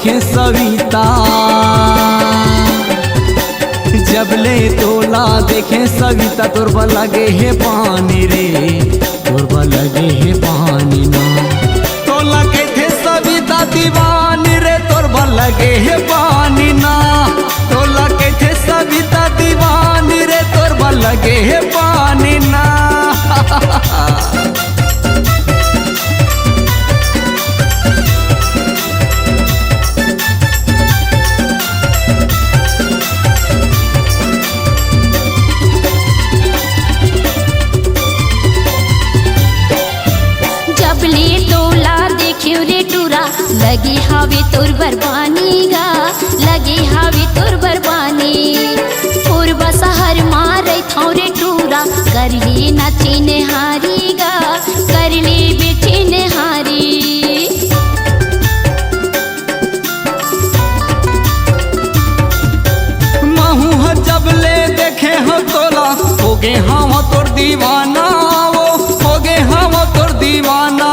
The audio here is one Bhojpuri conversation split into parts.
देखे सविता, जबले तोला देखे सविता तोरबा लगे हे पानी रे, तोरबा लगे हे पानी ना। तोला कहते सविता दीवानी रे, तोरबा लगे हे पानी ना। तोला कहते सविता दीवानी रे, तोरबा लगे हे पानी ना। जबले तोला देखियो रे टूरा, लगे हावे तोर बरबानी गा, लगे हावे तोर बरबानी। पूर्व शहर मारे थाव रे टूरा, कर ले नाचे नेहारी गा, कर ले बेटे नेहारी। महू जबले देखे हो तोला, हो गे हम तोर दीवाना, वो हो गे हम तोर दीवाना।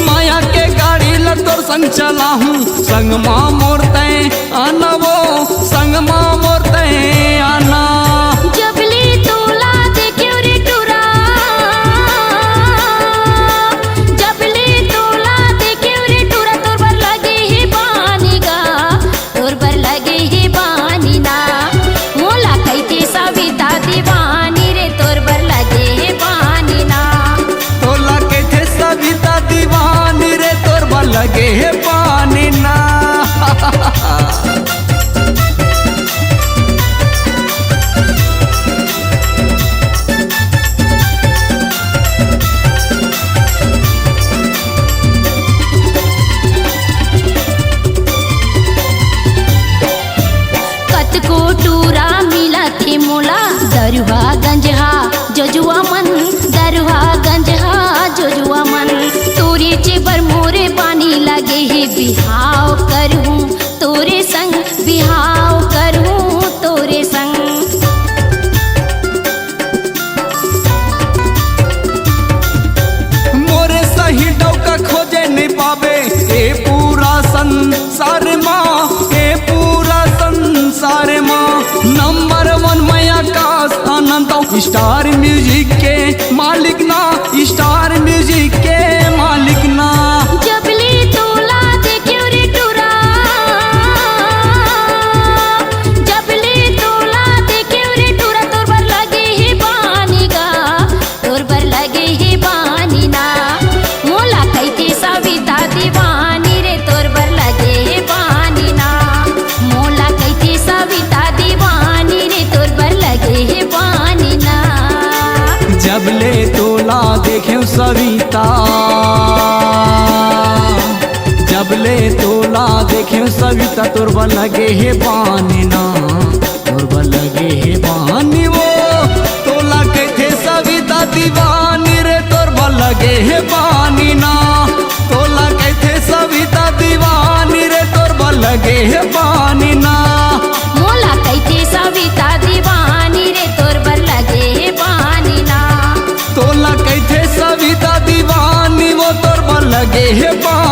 माया के गाड़ी ल तोर संग चला हूँ, संग माँ मोरते आना, वो संग माँ मोरते आना। जबले तोला देखियो रे टूरा, जबले तोला देखियो रे टूरा, तोर बर लगे हे पानी गा, तोर बर लगे हे पानी ना। मोला कहते सविता दीवानी रे, तोर बर लगे हे पानी ना। तोला कहते सविता दीवानी रे, तोरबा लगे हे पानी ना। कतको टूरा मिला थे मोला, दरुहा गंजहा जोजुआ मन, दरुहा गंजहा जोजुआ मन। तोरे चेबर मोरे पानी लगे हे, बिहाव करहूँ तोरे संग, बिहाव करहूँ तोरे संग। मोरे सही डौका खोजे नहीं पावे, ए पूरा संसार माँ, ए पूरा संसार माँ। नंबर 1 मैं आकाश आनंद, स्टार म्यूजिक के मालिक ना, स्टार म्यूजिक के मालिक ना। जबले तोला देखियो रे टूरा, जबले तोला देखियो रे टूरा, तोर बर लगे हे पानी गा, तोर बर लगे हे पानी ना। मोला कहते सविता दीवानी रे, तोर बर लगे हे पानी ना। मोला कहते सविता दीवानी रे, तोर बर लगे हे पानी ना। जबले तोला देखे सविता, जबले तोला देखे सविता तोरबा लगे हे पानी ना, तोरबा लगे हे पानी। वो तोला कहते सविता दीवानी रे, तोरबा लगे हे पानी ना। तोला कहते सविता दीवानी रे, तोरबा लगे हे पानी ना। मोला कहते सविता दीवानी रे, तोर बर लगे हे पानी ना। तोला कहते सविता दीवानी, वो तोरबा लगे हे पानी।